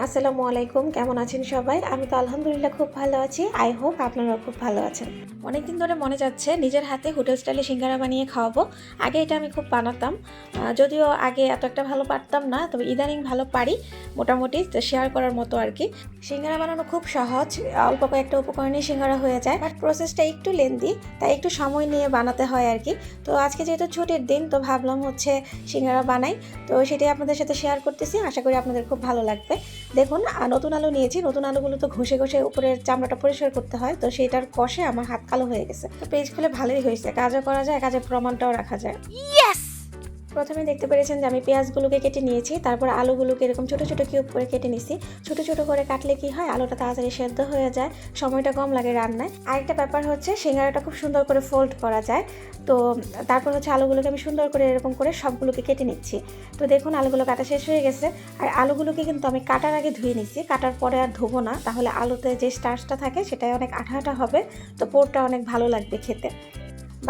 আসসালামু আলাইকুম, কেমন আছেন সবাই? আমি তো আলহামদুলিল্লাহ খুব ভালো আছি। আই হোপ আপনারাও খুব ভালো আছেন। অনেকদিন ধরে মনে যাচ্ছে নিজের হাতে হোটেল স্টাইলে সিঙ্গারা বানিয়ে খাওয়াবো। আগে এটা আমি খুব বানাতাম, যদিও আগে এত একটা ভালো পারতাম না, তবে ইদানিং ভালো পারি মোটামুটি, শেয়ার করার মতো আর কি। সিঙ্গারা বানানো খুব সহজ, অল্প কয়েকটা উপকরণে সিঙ্গারা হয়ে যায়, বাট প্রসেসটা একটু লেন্দি, তাই একটু সময় নিয়ে বানাতে হয় আর কি। তো আজকে যেহেতু ছুটির দিন, তো ভাবলাম হচ্ছে সিঙ্গারা বানাই, তো সেটাই আপনাদের সাথে শেয়ার করতেছি। আশা করি আপনাদের খুব ভালো লাগবে। দেখুন, নতুন আলু নিয়েছি। নতুন আলুগুলো তো ঘষে ঘষে উপরের চামড়াটা পরিষ্কার করতে হয়, তো সেটার কষে আমার হাত কালো হয়ে গেছে। তো পেজ খুলে ভালোই হয়েছে, কাজও করা যায়, কাজের প্রমাণটাও রাখা যায়। প্রথমে দেখতে পেরেছেন যে আমি পেঁয়াজগুলোকে কেটে নিয়েছি, তারপর আলুগুলোকে এরকম ছোট ছোট কিউব করে কেটে নিছি। ছোট ছোট করে কাটলে কি হয়, আলুটা তাড়াতাড়ি সেদ্ধ হয়ে যায়, সময়টা কম লাগে রান্নায়। আরেকটা ব্যাপার হচ্ছে, সিঙ্গারাটা খুব সুন্দর করে ফোল্ড করা যায়। তো তারপর হচ্ছে আলুগুলোকে আমি সুন্দর করে এরকম করে সবগুলোকে কেটে নিচ্ছি। তো দেখুন, আলুগুলো কাটা শেষ হয়ে গেছে। আর আলুগুলোকে কিন্তু আমি কাটার আগে ধুয়ে নিচ্ছি, কাটার পরে আর ধোবো না, তাহলে আলুতে যে স্টার্চটা থাকে সেটাই অনেক আঠা আঠা হবে, তো পোরটা অনেক ভালো লাগবে খেতে।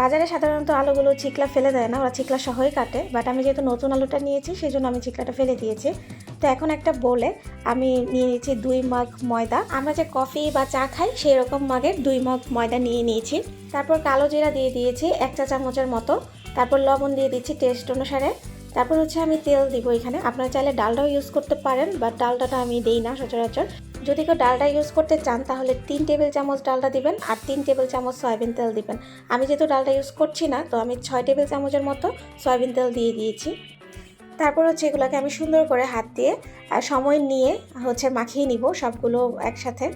বাজারে সাধারণত আলুগুলো চিকলা ফেলে দেয় না, ওরা চিকলা সহই কাটে, বাট আমি যেহেতু নতুন আলুটা নিয়েছি সেই জন্য আমি চিকলাটা ফেলে দিয়েছি। তো এখন একটা বোলে আমি নিয়ে নিয়েছি 2 মগ ময়দা। আমরা যে কফি বা চা খাই সেই রকম মগের 2 মগ ময়দা নিয়ে নিয়েছি। তারপর কালো জিরা দিয়ে দিয়েছি 1 চা চামচের মতো। তারপর লবণ দিয়ে দিচ্ছি টেস্ট অনুসারে। তারপর হচ্ছে আমি তেল দিব এখানে। আপনারা চাইলে ডালটাও ইউজ করতে পারেন, বাট ডালটাটা আমি দিই না সচরাচর। যদি কেউ ডালটা ইউজ করতে চান তাহলে 3 টেবিল চামচ ডালটা দিবেন আর 3 টেবিল চামচ সয়াবিন তেল দিবেন। আমি যেহেতু ডালটা ইউজ করছি না, তো আমি 6 টেবিল চামচের মতো সয়াবিন তেল দিয়ে দিয়েছি। তারপর হচ্ছে এগুলোকে আমি সুন্দর করে হাত দিয়ে সময় নিয়ে হচ্ছে মাখিয়ে নিব সবগুলো একসাথে।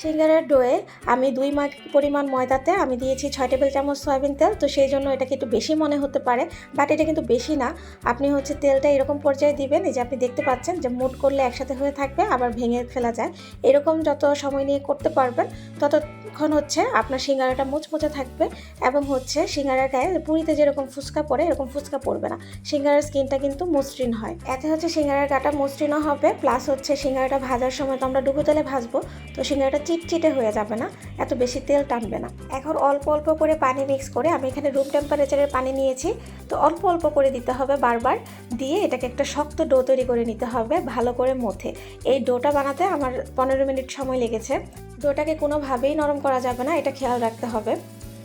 সিঙ্গারার ডোয়ে আমি 2 মগ পরিমাণ ময়দাতে আমি দিয়েছি 6 টেবিল চামচ সয়াবিন তেল, তো সেই জন্য এটাকে একটু বেশি মনে হতে পারে, বাট এটা কিন্তু বেশি না। আপনি হচ্ছে তেলটা এরকম পর্যায়ে দিবেন, এই যে আপনি দেখতে পাচ্ছেন যে মুট করলে একসাথে হয়ে থাকবে, আবার ভেঙে ফেলা যায়। এরকম যত সময় নিয়ে করতে পারবেন ততক্ষণ হচ্ছে আপনার সিঙ্গারাটা মুচমুচে থাকবে, এবং হচ্ছে সিঙ্গারার গায়ে পুরিতে যেরকম ফুচকা পড়ে এরকম ফুচকা পড়বে না। সিঙ্গারার স্কিনটা কিন্তু মসৃণ হয়, এতে হচ্ছে সিঙ্গারার গাটা মসৃণও হবে, প্লাস হচ্ছে সিঙ্গারাটা ভাজার সময় তো আমরা ডুবো তেলে ভাজবো, তো সিঙ্গারাটা চিটচিটে হয়ে যাবে না, এত বেশি তেল টানবে না। এখন অল্প অল্প করে পানি মিক্স করে, আমি এখানে রুম টেম্পারেচারের পানি নিয়েছি, তো অল্প অল্প করে দিতে হবে বারবার, দিয়ে এটাকে একটা শক্ত ডো তৈরি করে নিতে হবে ভালো করে মথে। এই ডোটা বানাতে আমার 15 মিনিট সময় লেগেছে। ডোটাকে কোনোভাবেই নরম করা যাবে না, এটা খেয়াল রাখতে হবে।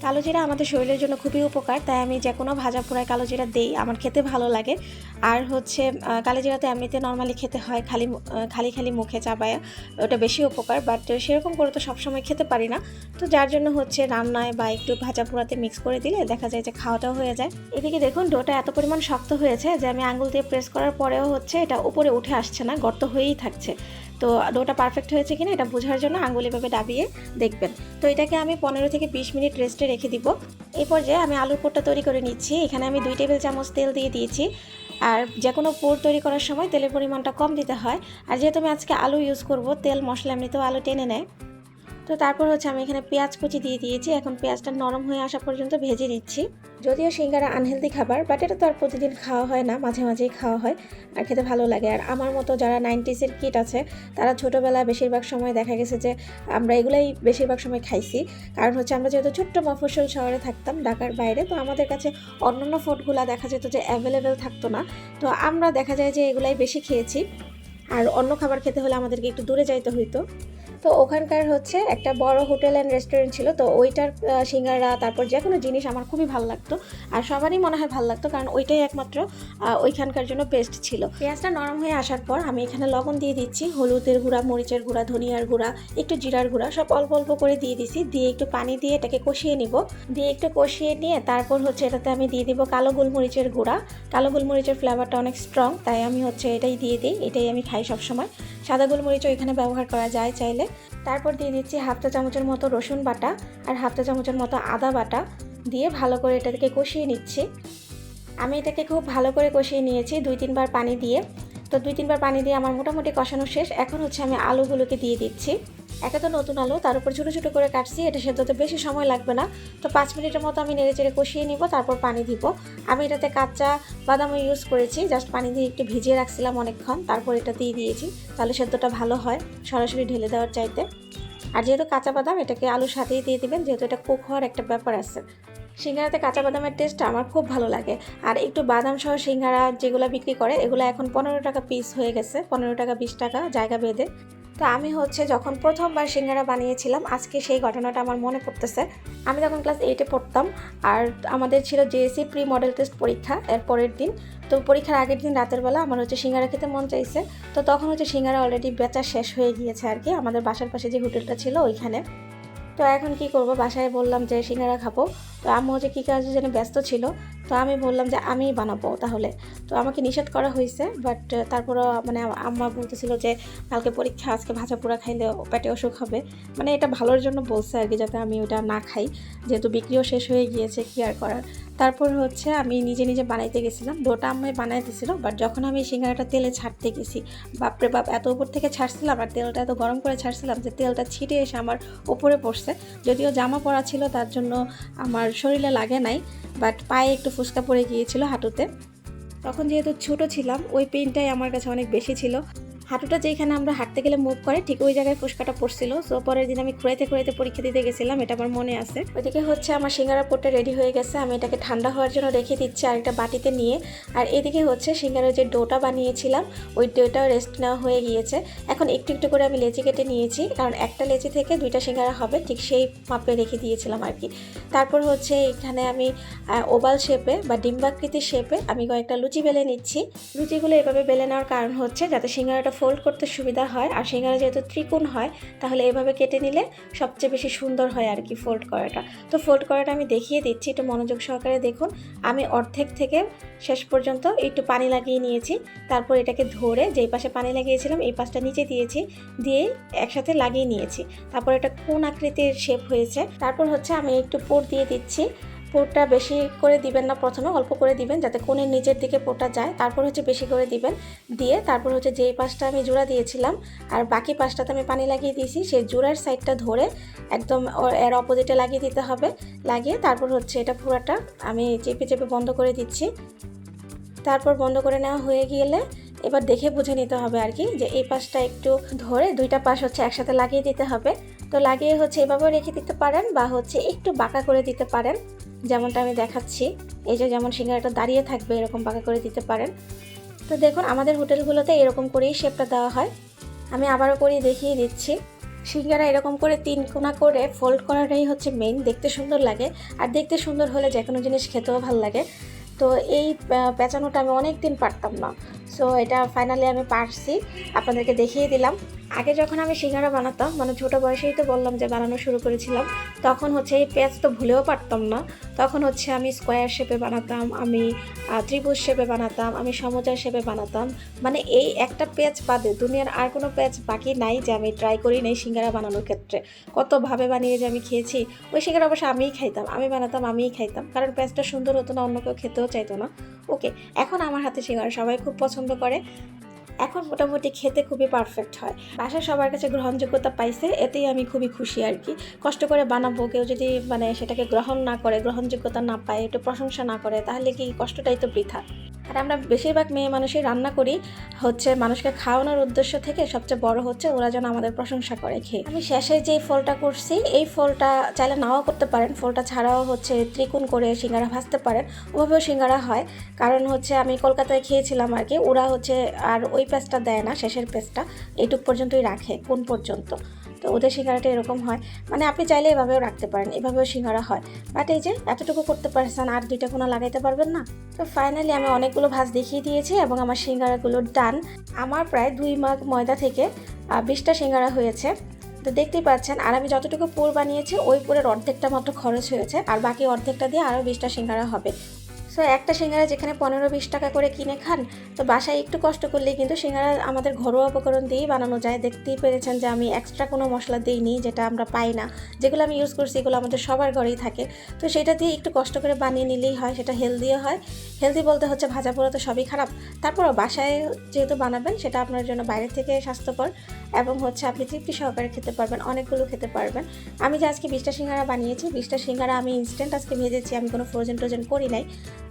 কালো জিরা আমাদের শরীরের জন্য খুবই উপকার, তাই আমি যে কোনো ভাজা পোড়ায় কালো জিরা দিই, আমার খেতে ভালো লাগে। আর হচ্ছে কালো জিরাতে এমনিতে নর্মালি খেতে হয় খালি খালি মুখে চাবায়, ওটা বেশি উপকার, বাট সেরকম করে তো সবসময় খেতে পারি না, তো যার জন্য হচ্ছে রান্নায় বা একটু ভাজা পোড়াতে মিক্স করে দিলে দেখা যায় যে খাওয়াটাও হয়ে যায়। এদিকে দেখুন, ডোটা এত পরিমাণ শক্ত হয়েছে যে আমি আঙুল দিয়ে প্রেস করার পরেও হচ্ছে এটা উপরে উঠে আসছে না, গর্ত হয়েই থাকছে। তো ডোটা পারফেক্ট হয়েছে কিনা এটা বোঝার জন্য আঙুল এভাবে ডাবিয়ে দেখবেন। তো এটাকে আমি 15 থেকে 20 মিনিট রেস্টে রেখে দিব। এই পর্যায়ে আমি আলুর পুরটা তৈরি করে নিচ্ছি। এখানে আমি 2 টেবিল চামচ তেল দিয়ে দিয়েছি। আর যে কোনো পুর তৈরি করার সময় তেলের পরিমাণটা কম দিতে হয়, আর যেহেতু আমি আজকে আলু ইউজ করব, তেল মশলা এমনিতেও আলু টেনে নেয়। তো তারপর হচ্ছে আমি এখানে পেঁয়াজ কুচি দিয়ে দিয়েছি, এখন পেঁয়াজটা নরম হয়ে আসা পর্যন্ত ভেজে নিচ্ছি। যদিও সিঙ্গারা আনহেলদি খাবার, বাট এটা তো আর প্রতিদিন খাওয়া হয় না, মাঝে মাঝেই খাওয়া হয়, আর খেতে ভালো লাগে। আর আমার মতো যারা 90s-এর কিড আছে, তারা ছোটোবেলায় বেশিরভাগ সময় দেখা গেছে যে আমরা এগুলাই বেশিরভাগ সময় খাইছি, কারণ হচ্ছে আমরা যেহেতু ছোট্ট মফস্বল শহরে থাকতাম ঢাকার বাইরে, তো আমাদের কাছে অন্যান্য ফুডগুলো দেখা যেত যে অ্যাভেলেবেল থাকতো না, তো আমরা দেখা যায় যে এগুলাই বেশি খেয়েছি, আর অন্য খাবার খেতে হলে আমাদেরকে একটু দূরে যাইতে হইতো। তো ওখানকার হচ্ছে একটা বড় হোটেল অ্যান্ড রেস্টুরেন্ট ছিল, তো ওইটার সিঙ্গারা তারপর যে কোনো জিনিস আমার খুবই ভালো লাগতো, আর সবারই মনে হয় ভালো লাগতো, কারণ ওইটাই একমাত্র ওইখানকার জন্য বেস্ট ছিল। পেঁয়াজটা নরম হয়ে আসার পর আমি এখানে লবণ দিয়ে দিচ্ছি, হলুদের গুঁড়া, মরিচের গুঁড়া, ধনিয়ার গুঁড়া, একটু জিরার গুঁড়া, সব অল্প অল্প করে দিয়ে দিছি, দিয়ে একটু পানি দিয়ে এটাকে কষিয়ে নিব। দিয়ে একটু কষিয়ে নিয়ে তারপর হচ্ছে এটাতে আমি দিয়ে দিব কালো গোলমরিচের গুঁড়া। কালো গোলমরিচের ফ্লেভারটা অনেক স্ট্রং, তাই আমি হচ্ছে এটাই দিয়ে দিই, এটাই আমি খাই সবসময়। সাদা গোলমরিচও এখানে ব্যবহার করা যায় চাইলে। তারপর দিয়ে দিচ্ছি 1/2 চা চামচের মতো রসুন বাটা আর 1/2 চা চামচের মতো আদা বাটা, দিয়ে ভালো করে এটাকে কষিয়ে নিচ্ছি। আমি এটাকে খুব ভালো করে কষিয়ে নিয়েছি 2-3 বার পানি দিয়ে। তো 2-3 বার পানি দিয়ে আমার মোটামুটি কষানো শেষ। এখন হচ্ছে আমি আলুগুলোকে দিয়ে দিচ্ছি। একে তো নতুন আলু, তার উপর ছোটো ছোটো করে কাটছি, এটা সেদ্ধতে বেশি সময় লাগবে না। তো 5 মিনিটের মতো আমি নেড়ে চেড়ে কষিয়ে নিব, তারপর পানি দিব। আমি এটাতে কাঁচা বাদামও ইউজ করেছি, জাস্ট পানি দিয়ে একটু ভিজিয়ে রাখছিলাম অনেকক্ষণ, তারপর এটা দিয়ে দিয়েছি, তাহলে সেদ্ধটা ভালো হয় সরাসরি ঢেলে দেওয়ার চাইতে। আর যেহেতু কাঁচা বাদাম, এটাকে আলুর সাথেই দিয়ে দিবেন, যেহেতু এটা কুক হওয়ার একটা ব্যাপার আছে। সিঙ্গারাতে কাঁচা বাদামের টেস্টটা আমার খুব ভালো লাগে। আর একটু বাদাম সহ সিঙ্গারা যেগুলো বিক্রি করে এগুলো এখন 15 টাকা পিস হয়ে গেছে, 15 টাকা 20 টাকা জায়গা ভেদে। তো আমি যখন প্রথমবার সিঙ্গারা বানিয়েছিলাম আজকে সেই ঘটনাটা আমার মনে পড়তেছে। আমি তখন ক্লাস 8-এ পড়তাম, আর আমাদের ছিল জেএসসি প্রি মডেল টেস্ট পরীক্ষা এর পরের দিন। তো পরীক্ষার আগের দিন রাতের বেলা আমার সিঙ্গারা খেতে মন চাইছে। তো তখন সিঙ্গারা অলরেডি বেচা শেষ হয়ে গিয়েছে আর কি, আমাদের বাসার পাশে যে হোটেলটা ছিল ওইখানে। তো এখন কি করব, বাসায় বললাম যে সিঙ্গারা খাবো। তো আম্মু কী কাজে যেন ব্যস্ত ছিল, তো আমি বললাম যে আমিই বানাবো তাহলে। তো আমাকে নিষেধ করা হয়েছে, বাট তারপরও আম্মা বলতেছিল যে কালকে পরীক্ষা, আজকে ভাজা পোড়া খাইলে পেটে অসুখ হবে। এটা ভালোর জন্য বলছে আর কি, যাতে আমি ওটা না খাই, যেহেতু বিক্রিও শেষ হয়ে গিয়েছে, কি আর করার। তারপর আমি নিজে নিজে বানাইতে গেছিলাম, ডোটা আম্মাই বানাইতেছিল। বাট যখন আমি সিঙ্গারাটা তেলে ছাড়তে গেছি, বাপরে বাপ, এত উপর থেকে ছাড়ছিলাম আর তেলটা এত গরম করে ছাড়ছিলাম যে তেলটা ছিটে এসে আমার উপরে পড়ছে। যদিও জামা পরা ছিল তার জন্য আমার শরীরে লাগে নাই, বাট পায়ে একটু ফুসকা পড়ে গিয়েছিল হাঁটুতে। তখন যেহেতু ছোটো ছিলাম, ওই পেইনটাই আমার কাছে অনেক বেশি ছিল। হাঁটুটা যেখানে আমরা হাঁটতে গেলে মুভ করে ঠিক ওই জায়গায় ফুসকাটা পড়ছিল। সো পরের দিন আমি খুঁড়াইতে পরীক্ষা দিতে গেছিলাম, এটা আমার মনে আছে। ওইদিকে আমার সিঙ্গারা পোটটা রেডি হয়ে গেছে, আমি এটাকে ঠান্ডা হওয়ার জন্য রেখে দিচ্ছি আর একটা বাটিতে নিয়ে। আর এদিকে সিঙ্গারার যে ডোটা বানিয়েছিলাম ওই ডোটাও রেস্ট নেওয়া হয়ে গিয়েছে। এখন একটু একটু করে আমি লেচি কেটে নিয়েছি, কারণ একটা লেচি থেকে 2টা সিঙ্গারা হবে, ঠিক সেই মাপে রেখে দিয়েছিলাম আর কি। তারপর এখানে আমি ওভাল শেপে বা ডিম্বাকৃতির শেপে আমি কয়েকটা লুচি বেলে নিচ্ছি। লুচিগুলো এভাবে বেলে নেওয়ার কারণ যাতে সিঙ্গারাটা ফোল্ড করতে সুবিধা হয়। আর সিঙ্গারা যেহেতু ত্রিকোণ হয়, তাহলে এভাবে কেটে নিলে সবচেয়ে বেশি সুন্দর হয় আর কি ফোল্ড করাটা। তো ফোল্ড করাটা আমি দেখিয়ে দিচ্ছি, একটু মনোযোগ সহকারে দেখুন। আমি অর্ধেক থেকে শেষ পর্যন্ত একটু পানি লাগিয়ে নিয়েছি, তারপর এটাকে ধরে যেই পাশে পানি লাগিয়েছিলাম এই পাশটা নিচে দিয়েছি, দিয়ে একসাথে লাগিয়ে নিয়েছি। তারপর এটা কোণ আকৃতির শেপ হয়েছে। তারপর আমি একটু পুর দিয়ে দিচ্ছি। পুরটা বেশি করে দিবেন না, প্রথমে অল্প করে দিবেন যাতে কোণের নিচের দিকে পুরটা যায়। তারপর বেশি করে দিবেন, দিয়ে তারপর যেই পাশটা আমি জোড়া দিয়েছিলাম আর বাকি পাশটাতে আমি পানি লাগিয়ে দিয়েছি, সেই জোড়ার সাইডটা ধরে একদম এর অপোজিটে লাগিয়ে দিতে হবে। লাগিয়ে তারপর এটা পুরোটা আমি চেপে চেপে বন্ধ করে দিচ্ছি। তারপর বন্ধ করে নেওয়া হয়ে গেলে এবার দেখে বুঝে নিতে হবে আর কি, যে এই পাশটা একটু ধরে 2টা পাশ একসাথে লাগিয়ে দিতে হবে। তো লাগিয়ে এভাবেও রেখে দিতে পারেন, বা একটু বাঁকা করে দিতে পারেন, যেমনটা আমি দেখাচ্ছি। এই যে যেমন সিঙ্গারাটা দাঁড়িয়ে থাকবে এরকম বাঁকা করে দিতে পারেন। তো দেখুন আমাদের হোটেলগুলোতে এরকম করেই শেপটা দেওয়া হয়। আমি আবারও করে দেখিয়ে দিচ্ছি। সিঙ্গারা এরকম করে 3 কোণা করে ফোল্ড করাটাই মেইন, দেখতে সুন্দর লাগে। আর দেখতে সুন্দর হলে যে কোনো জিনিস খেতেও ভালো লাগে। তো এই পেঁচানোটা আমি অনেক দিন পারতাম না, সো এটা ফাইনালি আমি পারছি, আপনাদেরকে দেখিয়ে দিলাম। আগে যখন আমি সিঙ্গারা বানাতাম, ছোটো বয়সেই তো বললাম যে বানানো শুরু করেছিলাম, তখন এই পেঁয়াজ তো ভুলেও পারতাম না। তখন আমি স্কোয়ার শেপে বানাতাম, আমি ত্রিভুজ শেপে বানাতাম, আমি সমুচার শেপে বানাতাম। এই একটা পেঁয়াজ বাদে দুনিয়ার আর কোনো পেঁয়াজ বাকি নাই যে আমি ট্রাই করি নাই সিঙ্গারা বানানোর ক্ষেত্রে। কতভাবে বানিয়ে যে আমি খেয়েছি। ওই সিঙ্গারা অবশ্য আমিই খাইতাম, আমি বানাতাম আমিই খাইতাম, কারণ পেঁয়াজটা সুন্দর হতো না, অন্য কেউ খেতেও চাইতো না। ওকে, এখন আমার হাতে সিঙ্গারা সবাই খুব পছন্দ করে, এখন মোটামুটি খেতে খুবই পারফেক্ট হয়। বাসার সবার কাছে গ্রহণযোগ্যতা পাইছে, এতেই আমি খুবই খুশি আর কি। কষ্ট করে বানাবো, কেউ যদি সেটাকে গ্রহণ না করে, গ্রহণযোগ্যতা না পায়, একটু প্রশংসা না করে, তাহলে কি কষ্টটাই তো বৃথা। আর আমরা বেশিরভাগ মেয়ে মানুষই রান্না করি মানুষকে খাওয়ানোর উদ্দেশ্য থেকে, সবচেয়ে বড় ওরা যেন আমাদের প্রশংসা করে খেয়ে। আমি শেষে যেই ফলটা করছি, এই ফলটা চাইলে নাও করতে পারেন, ফলটা ছাড়াও ত্রিকোণ করে সিঙ্গারা ভাজতে পারেন, ওভাবেও সিঙ্গারা হয়। কারণ আমি কলকাতায় খেয়েছিলাম আর কি, ওরা আর ওই পেঁচটা দেয় না, শেষের পেঁচটা এইটুক পর্যন্তই রাখে, কোণ পর্যন্ত। তো ওদের সিঙ্গারাটা এরকম হয়, আপনি চাইলে এভাবেও রাখতে পারেন, এভাবেও সিঙ্গারা হয়। বাট এই যে এতটুকু করতে পারছেন, আর 2টা কোণা লাগাইতে পারবেন না। তো ফাইনালি আমি অনেকগুলো ভাজ দেখিয়ে দিয়েছি এবং আমার সিঙ্গারাগুলো ডান। আমার প্রায় 2 মাগ ময়দা থেকে 20টা সিঙ্গারা হয়েছে, তো দেখতেই পাচ্ছেন। আর আমি যতটুকু পুর বানিয়েছি ওই পুরের অর্ধেকটা মাত্র খরচ হয়েছে, আর বাকি অর্ধেকটা দিয়ে আরও 20টা সিঙ্গারা হবে। সো একটা সিঙ্গারা যেখানে 15-20 টাকা করে কিনে খান, তো বাসায় একটু কষ্ট করলেই কিন্তু সিঙ্গারা আমাদের ঘরোয়া উপকরণ দিয়েই বানানো যায়। দেখতেই পেরেছেন যে আমি এক্সট্রা কোনো মশলা দিইনি, যেটা আমরা পাই না। যেগুলো আমি ইউজ করছি এগুলো আমাদের সবার ঘরেই থাকে, তো সেটা দিয়ে একটু কষ্ট করে বানিয়ে নিলেই হয়, সেটা হেলদিও হয়। হেলদি বলতে ভাজা পোড়া তো সবই খারাপ, তারপরও বাসায় যেহেতু বানাবেন সেটা আপনার জন্য বাইরে থেকে স্বাস্থ্যকর, এবং আপনি তৃপ্তি সহকারে খেতে পারবেন, অনেকগুলো খেতে পারবেন। আমি যে আজকে 20টা সিঙ্গারা বানিয়েছি, 20টা সিঙ্গারা আমি ইনস্ট্যান্ট আজকে ভেজেছি, আমি কোনো ফ্রোজেন করি নাই।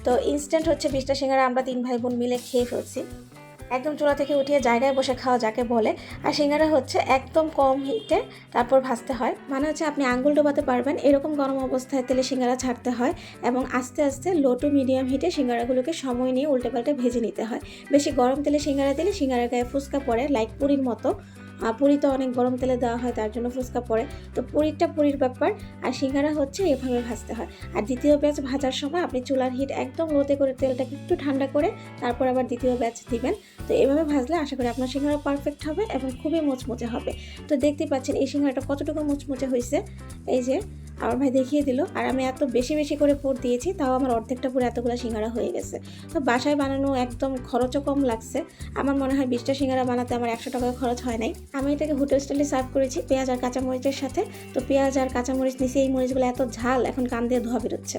তো ইনস্ট্যান্ট 20টা সিঙ্গারা আমরা 3 ভাই বোন মিলে খেয়ে ফেলছি। একদম চুলা থেকে উঠিয়ে জায়গায় বসে খাওয়া যাকে বলে। আর সিঙ্গারা হচ্ছে একদম কম হিটে তারপর ভাজতে হয়, মানে হচ্ছে আপনি আঙ্গুল ডোবাতে পারবেন এরকম গরম অবস্থায় তেলে সিঙ্গারা ছাড়তে হয় এবং আস্তে আস্তে লো টু মিডিয়াম হিটে সিঙ্গারাগুলোকে সময় নিয়ে উল্টে পাল্টে ভেজে নিতে হয়। বেশি গরম তেলে সিঙ্গারা দিলে সিঙ্গারার গায়ে ফুসকা পড়ে, লাইক পুরির মতো। পুরি তো অনেক গরম তেলে দেওয়া হয়, তার জন্য ফুসকা পড়ে। তো পুরিটা পুরির ব্যাপার, আর সিঙ্গারা হচ্ছে এভাবে ভাজতে হয়। আর দ্বিতীয় ব্যাচ ভাজার সময় আপনি চুলার হিট একদম লোতে করে তেলটাকে একটু ঠান্ডা করে তারপর আবার দ্বিতীয় ব্যাচ দিবেন। তো এভাবে ভাজলে আশা করি আপনার সিঙ্গারা পারফেক্ট হবে এবং খুবই মুচমুচে হবে। তো দেখতে পাচ্ছেন এই সিঙ্গারাটা কতটুকু মুচমুচে হয়েছে। এই যে আমার ভাই দেখিয়ে দিল, আর আমি এত বেশি বেশি করে পুর দিয়েছি, তাও আমার অর্ধেকটা পুরো এতগুলো সিঙ্গারা হয়ে গেছে। তো বাসায় বানানো একদম খরচও কম লাগছে। আমার মনে হয় 20টা সিঙ্গারা বানাতে আমার 100 টাকা খরচ হয় নাই। আমি এটাকে হোটেল স্টাইলে সার্ভ করেছি পেঁয়াজ আর কাঁচামরিচের সাথে। তো পেঁয়াজ আর কাঁচামরিচ নিচে, এই মরিচগুলো এত ঝাল এখন কান দিয়ে ধোয়া বেরোচ্ছে।